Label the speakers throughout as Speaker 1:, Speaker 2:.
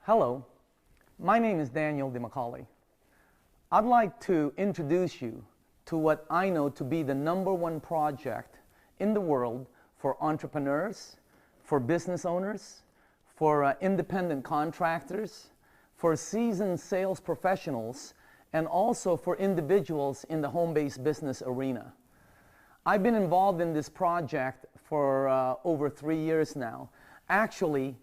Speaker 1: Hello, my name is Dimacle. I'd like to introduce you to what I know to be the #1 project in the world for entrepreneurs, for business owners, for independent contractors, for seasoned sales professionals, and also for individuals in the home-based business arena. I've been involved in this project for over 3 years now. Actually,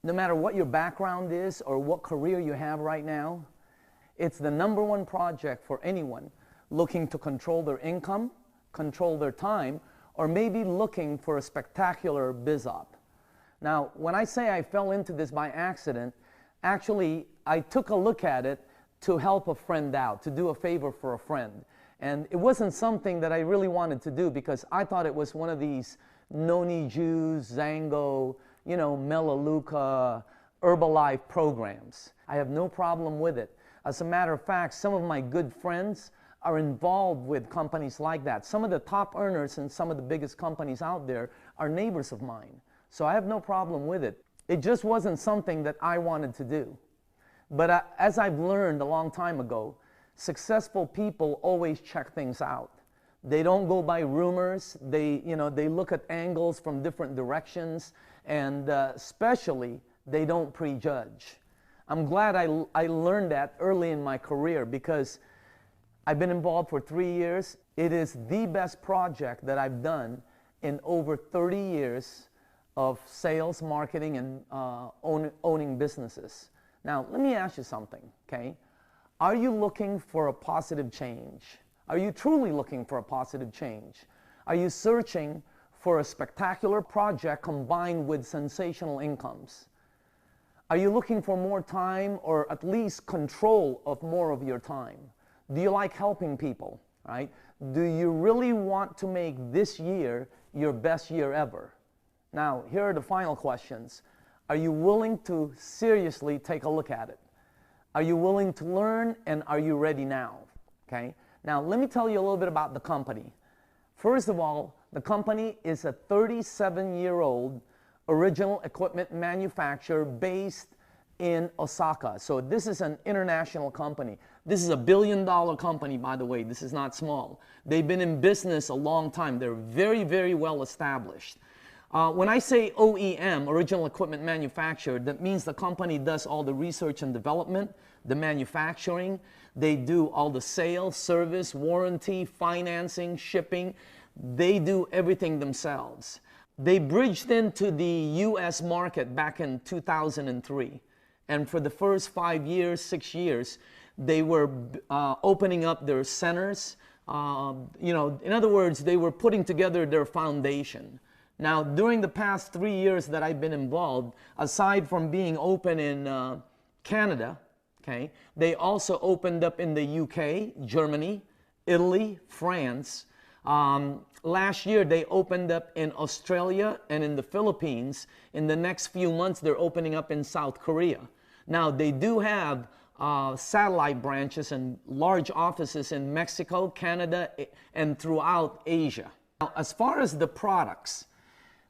Speaker 1: no matter what your background is or what career you have right now, it's the #1 project for anyone looking to control their income, control their time, or maybe looking for a spectacular biz op. Now, when I say I fell into this by accident, actually, I took a look at it to help a friend out, to do a favor for a friend. And it wasn't something that I really wanted to do because I thought it was one of these Noni Juice, Zango, Melaleuca, Herbalife programs. I have no problem with it. As a matter of fact, some of my good friends are involved with companies like that. Some of the top earners in some of the biggest companies out there are neighbors of mine. So I have no problem with it. It just wasn't something that I wanted to do. But as I've learned a long time ago, successful people always check things out. They don't go by rumors. They look at angles from different directions, and especially they don't prejudge. I'm glad I learned that early in my career because I've been involved for 3 years. It is the best project that I've done in over 30 years of sales, marketing, and owning businesses. Now, let me ask you something, okay? Are you looking for a positive change? Are you truly looking for a positive change? Are you searching for a spectacular project combined with sensational incomes? Are you looking for more time or at least control of more of your time? Do you like helping people, right? Do you really want to make this year your best year ever? Now, here are the final questions. Are you willing to seriously take a look at it? Are you willing to learn, and are you ready now? Okay. Now, let me tell you a little bit about the company. First of all, the company is a 37-year-old original equipment manufacturer based in Osaka. So this is an international company. This is a billion-dollar company, by the way. This is not small. They've been in business a long time. They're very, very well established. When I say OEM, original equipment manufacturer, that means the company does all the research and development, the manufacturing. They do all the sales, service, warranty, financing, shipping. They do everything themselves. They bridged into the U.S. market back in 2003. And for the first 5 years, 6 years, they were opening up their centers. In other words, they were putting together their foundation. Now, during the past 3 years that I've been involved, aside from being open in Canada, okay, they also opened up in the UK, Germany, Italy, France. Last year, they opened up in Australia and in the Philippines. In the next few months, they're opening up in South Korea. Now, they do have satellite branches and large offices in Mexico, Canada, and throughout Asia. Now, as far as the products,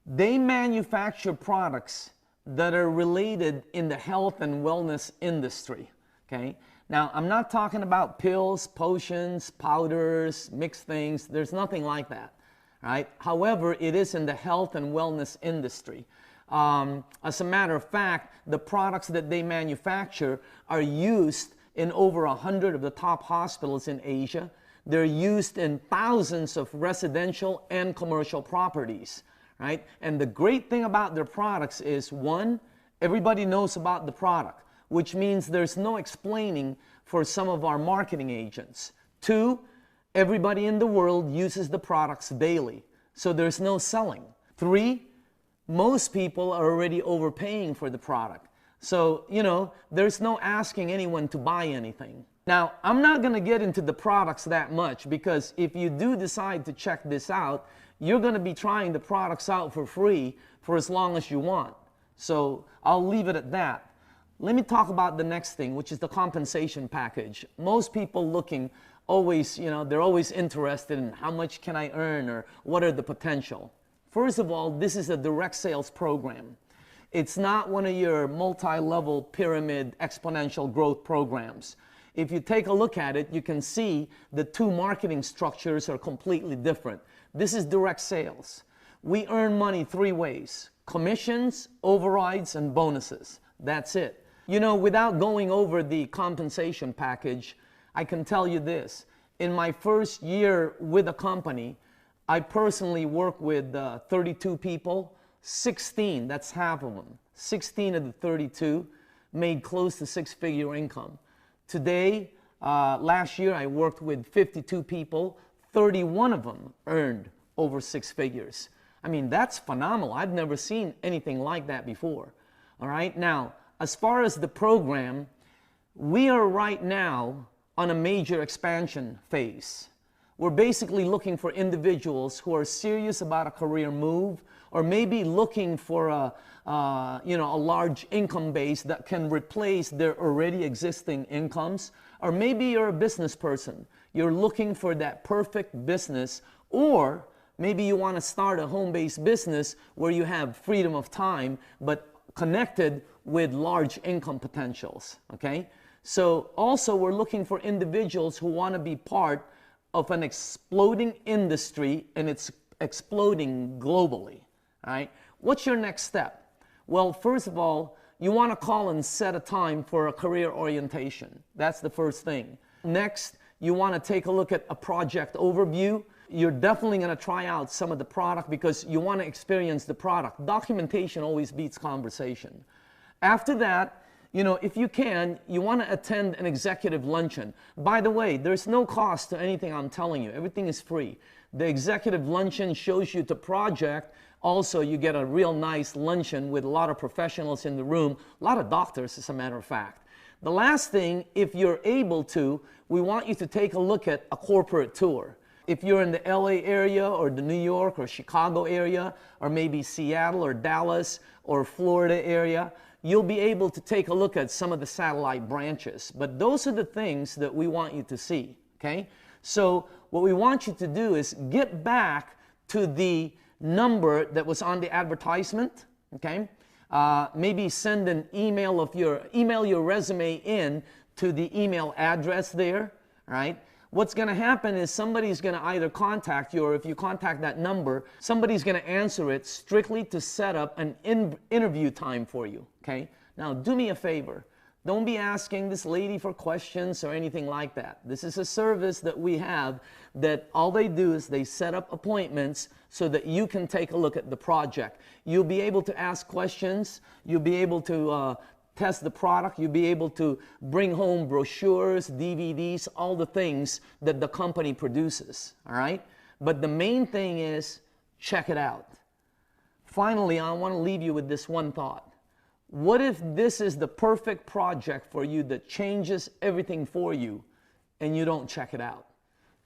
Speaker 1: they manufacture products that are related in the health and wellness industry, okay? Now, I'm not talking about pills, potions, powders, mixed things. There's nothing like that, right? However, it is in the health and wellness industry. As a matter of fact, the products that they manufacture are used in over 100 of the top hospitals in Asia. They're used in thousands of residential and commercial properties. Right? And the great thing about their products is, one, everybody knows about the product, which means there's no explaining for some of our marketing agents. Two, everybody in the world uses the products daily, so there's no selling. Three, most people are already overpaying for the product. So, there's no asking anyone to buy anything. Now, I'm not going to get into the products that much because if you do decide to check this out, you're going to be trying the products out for free for as long as you want. So I'll leave it at that. Let me talk about the next thing, which is the compensation package. Most people looking always, they're always interested in how much can I earn or what are the potential. First of all, this is a direct sales program. It's not one of your multi-level pyramid exponential growth programs. If you take a look at it, you can see the two marketing structures are completely different. This is direct sales. We earn money three ways: commissions, overrides, and bonuses. That's it. You know, without going over the compensation package, I can tell you this. In my first year with a company, I personally worked with 32 people. 16, that's half of them, 16 of the 32 made close to six-figure income. Today, last year, I worked with 52 people. 31 of them earned over six figures. I mean, that's phenomenal. I've never seen anything like that before. All right, now, as far as the program, we are right now on a major expansion phase. We're basically looking for individuals who are serious about a career move, or maybe looking for a large income base that can replace their already existing incomes. Or maybe you're a business person. You're looking for that perfect business, or maybe you want to start a home-based business where you have freedom of time, but connected with large income potentials, okay? So also we're looking for individuals who want to be part of an exploding industry, and it's exploding globally, all right? What's your next step? Well, first of all, you want to call and set a time for a career orientation. That's the first thing. Next, you want to take a look at a project overview. You're definitely going to try out some of the product because you want to experience the product. Documentation always beats conversation. After that, you know, if you can, you want to attend an executive luncheon. By the way, there's no cost to anything I'm telling you. Everything is free. The executive luncheon shows you the project. Also, you get a real nice luncheon with a lot of professionals in the room, a lot of doctors, as a matter of fact. The last thing, if you're able to, we want you to take a look at a corporate tour. If you're in the LA area or the New York or Chicago area, or maybe Seattle or Dallas or Florida area, you'll be able to take a look at some of the satellite branches. But those are the things that we want you to see, okay? So what we want you to do is get back to the number that was on the advertisement, okay? Maybe send an email email your resume in to the email address there, right? What's going to happen is somebody's going to either contact you, or if you contact that number, somebody's going to answer it strictly to set up an interview time for you, okay? Now, do me a favor. Don't be asking this lady for questions or anything like that. This is a service that we have that all they do is they set up appointments so that you can take a look at the project. You'll be able to ask questions. You'll be able to test the product. You'll be able to bring home brochures, DVDs, all the things that the company produces, all right? But the main thing is check it out. Finally, I want to leave you with this one thought. What if this is the perfect project for you that changes everything for you and you don't check it out?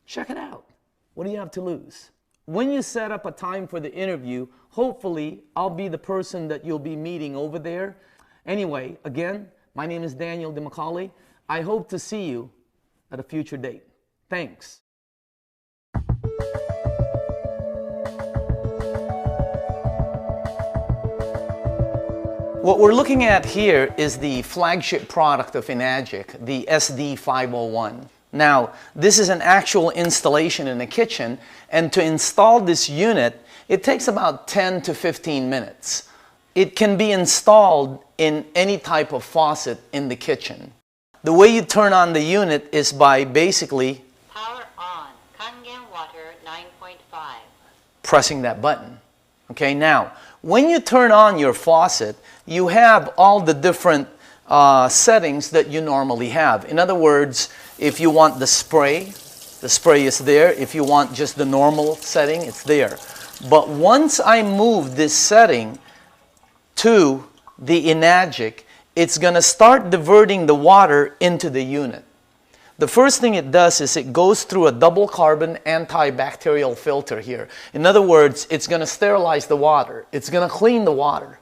Speaker 1: Check it out. What do you have to lose? When you set up a time for the interview, hopefully I'll be the person that you'll be meeting over there. Anyway, again, my name is Daniel Dimacle. I hope to see you at a future date. Thanks. What we're looking at here is the flagship product of Enagic, the SD501. Now, this is an actual installation in the kitchen, and to install this unit, it takes about 10 to 15 minutes. It can be installed in any type of faucet in the kitchen. The way you turn on the unit is by basically
Speaker 2: power on, Kangen water 9.5.
Speaker 1: Pressing that button. Okay, now, when you turn on your faucet, you have all the different settings that you normally have. In other words, if you want the spray is there. If you want just the normal setting, it's there. But once I move this setting to the Enagic, it's going to start diverting the water into the unit. The first thing it does is it goes through a double carbon antibacterial filter here. In other words, it's going to sterilize the water. It's going to clean the water.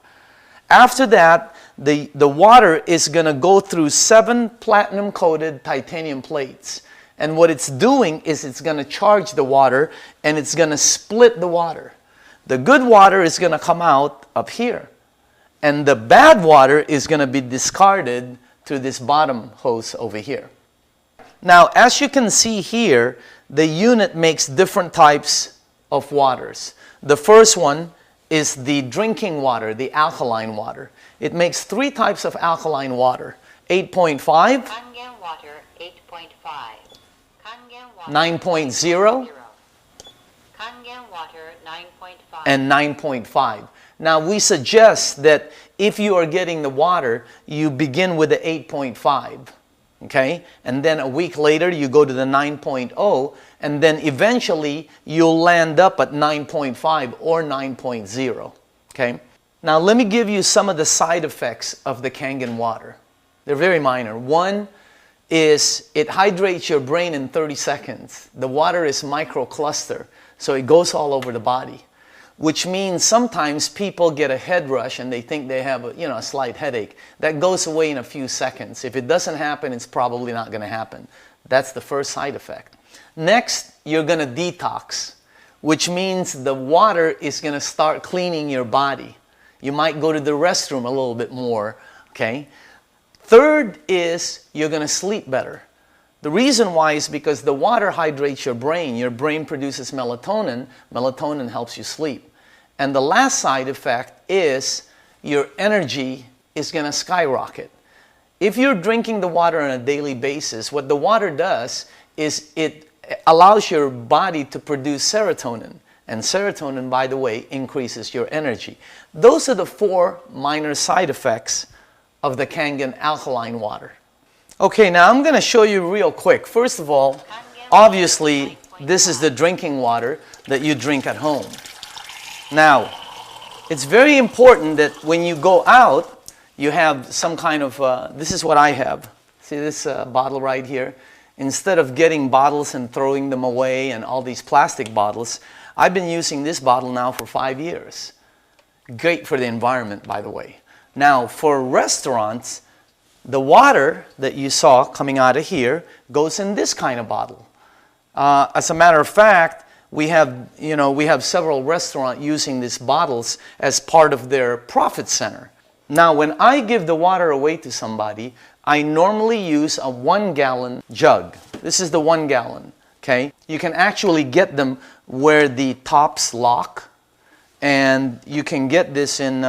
Speaker 1: After that, the water is going to go through 7 platinum-coated titanium plates. And what it's doing is it's going to charge the water, and it's going to split the water. The good water is going to come out up here. And the bad water is going to be discarded through this bottom hose over here. Now, as you can see here, the unit makes different types of waters. The first one is the drinking water, the alkaline water. It makes 3 types of alkaline water: 8.5,
Speaker 2: Kangen water 8.5, Kangen water
Speaker 1: 9.0,
Speaker 2: Kangen water 9.5,
Speaker 1: and 9.5. Now, we suggest that if you are getting the water, you begin with the 8.5, okay? And then a week later, you go to the 9.0, and then eventually, you'll land up at 9.5 or 9.0, okay? Now, let me give you some of the side effects of the Kangen water. They're very minor. One is it hydrates your brain in 30 seconds. The water is microcluster, so it goes all over the body, which means sometimes people get a head rush and they think they have a slight headache. That goes away in a few seconds. If it doesn't happen, it's probably not going to happen. That's the first side effect. Next, you're going to detox, which means the water is going to start cleaning your body. You might go to the restroom a little bit more, okay? Third is you're going to sleep better. The reason why is because the water hydrates your brain. Your brain produces melatonin. Melatonin helps you sleep. And the last side effect is your energy is going to skyrocket. If you're drinking the water on a daily basis, what the water does is it allows your body to produce serotonin. And serotonin, by the way, increases your energy. Those are the 4 minor side effects of the Kangen alkaline water. Okay, now I'm going to show you real quick. First of all, obviously, this is the drinking water that you drink at home. Now, it's very important that when you go out, you have some kind of, this is what I have. See this bottle right here? Instead of getting bottles and throwing them away and all these plastic bottles, I've been using this bottle now for 5 years. Great for the environment, by the way. Now, for restaurants, the water that you saw coming out of here goes in this kind of bottle. As a matter of fact, we have several restaurants using these bottles as part of their profit center. Now, when I give the water away to somebody, I normally use a 1-gallon jug. This is the 1 gallon, okay? You can actually get them where the tops lock, and you can get this in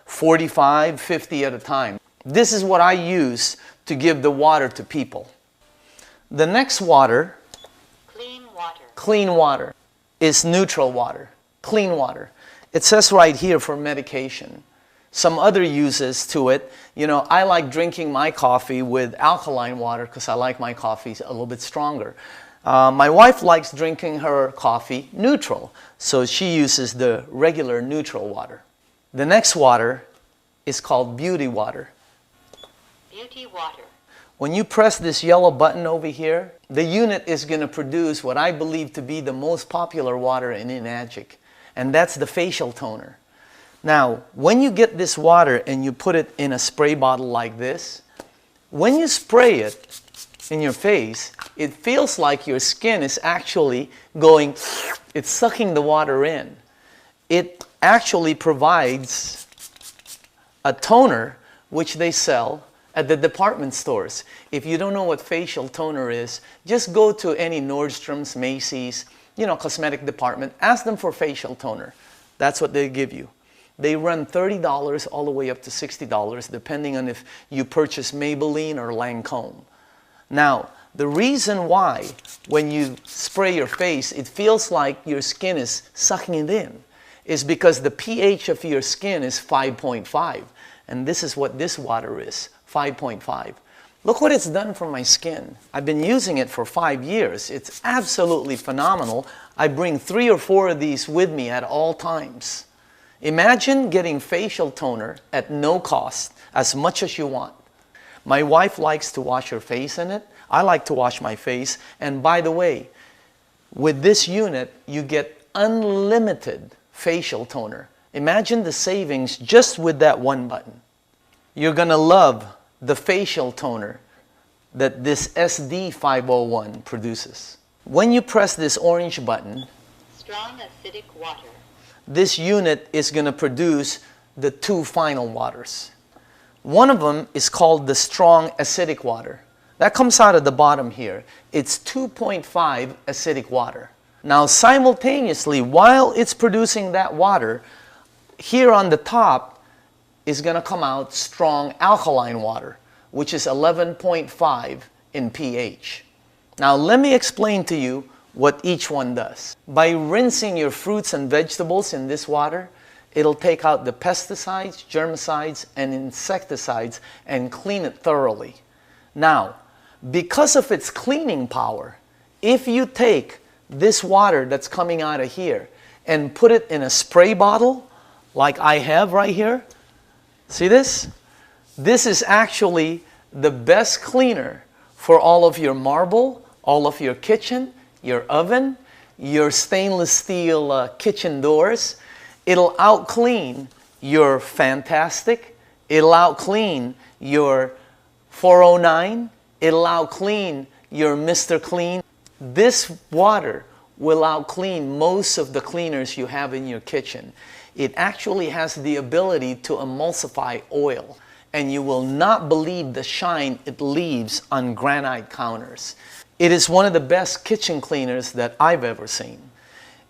Speaker 1: 45, 50 at a time. This is what I use to give the water to people. The next water, clean water, is neutral water, clean water. It says right here for medication. Some other uses to it, I like drinking my coffee with alkaline water because I like my coffee a little bit stronger. My wife likes drinking her coffee neutral, so she uses the regular neutral water. The next water is called beauty water.
Speaker 2: Beauty water.
Speaker 1: When you press this yellow button over here, the unit is going to produce what I believe to be the most popular water in Enagic, and that's the facial toner. Now, when you get this water and you put it in a spray bottle like this, when you spray it in your face, it feels like your skin is actually going, it's sucking the water in. It actually provides a toner which they sell at the department stores. If you don't know what facial toner is, just go to any Nordstrom's, Macy's, cosmetic department, ask them for facial toner. That's what they give you. They run $30 all the way up to $60, depending on if you purchase Maybelline or Lancome. Now, the reason why when you spray your face, it feels like your skin is sucking it in, is because the pH of your skin is 5.5. And this is what this water is, 5.5. Look what it's done for my skin. I've been using it for 5 years. It's absolutely phenomenal. I bring 3 or 4 of these with me at all times. Imagine getting facial toner at no cost, as much as you want. My wife likes to wash her face in it. I like to wash my face. And by the way, with this unit, you get unlimited facial toner. Imagine the savings just with that one button. You're going to love the facial toner that this SD501 produces. When you press this orange button,
Speaker 2: strong acidic water.
Speaker 1: This unit is going to produce the two final waters. One of them is called the strong acidic water. That comes out of the bottom here. It's 2.5 acidic water. Now simultaneously, while it's producing that water, here on the top is going to come out strong alkaline water, which is 11.5 in pH. Now let me explain to you what each one does. By rinsing your fruits and vegetables in this water, it'll take out the pesticides, germicides, and insecticides and clean it thoroughly. Now, because of its cleaning power, if you take this water that's coming out of here and put it in a spray bottle, like I have right here, see this? This is actually the best cleaner for all of your marble, all of your kitchen, your oven, your stainless steel kitchen doors. It'll out-clean your Fantastic. It'll out-clean your 409. It'll out-clean your Mr. Clean. This water will out-clean most of the cleaners you have in your kitchen. It actually has the ability to emulsify oil, and you will not believe the shine it leaves on granite counters. It is one of the best kitchen cleaners that I've ever seen.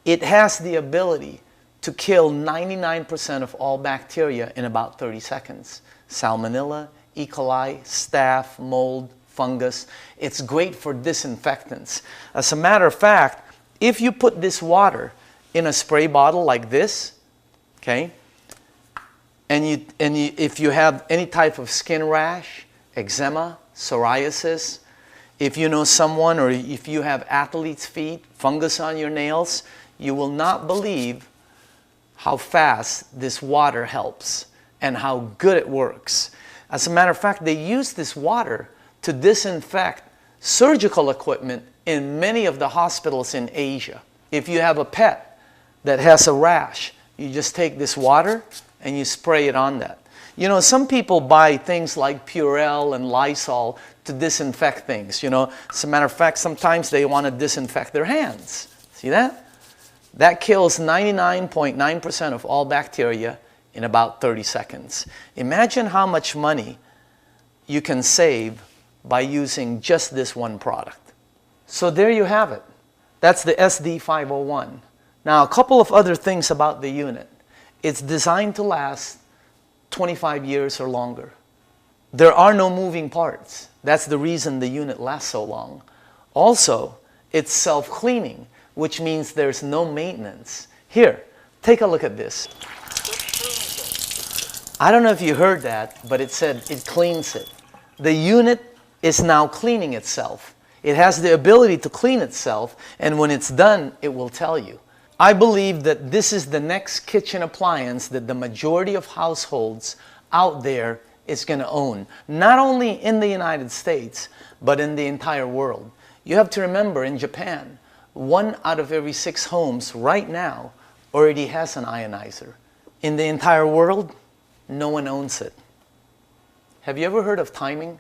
Speaker 1: It has the ability to kill 99% of all bacteria in about 30 seconds. Salmonella, E. coli, staph, mold, fungus. It's great for disinfectants. As a matter of fact, if you put this water in a spray bottle like this, okay, and if you have any type of skin rash, eczema, psoriasis, if you know someone or if you have athlete's feet, fungus on your nails, you will not believe how fast this water helps and how good it works. As a matter of fact, they use this water to disinfect surgical equipment in many of the hospitals in Asia. If you have a pet that has a rash, you just take this water and you spray it on that. You know, some people buy things like Purell and Lysol to disinfect things. You know, as a matter of fact, sometimes they want to disinfect their hands. See that? That kills 99.9% of all bacteria in about 30 seconds. Imagine how much money you can save by using just this one product. So there you have it. That's the SD501. Now, a couple of other things about the unit. It's designed to last 25 years or longer. There are no moving parts. That's the reason the unit lasts so long. Also, it's self-cleaning, which means there's no maintenance. Here, take a look at this. I don't know if you heard that, but it said it cleans it. The unit is now cleaning itself. It has the ability to clean itself, and when it's done, it will tell you. I believe that this is the next kitchen appliance that the majority of households out there is going to own. Not only in the United States, but in the entire world. You have to remember, in Japan, 1 out of every 6 homes right now already has an ionizer. In the entire world, no one owns it. Have you ever heard of timing?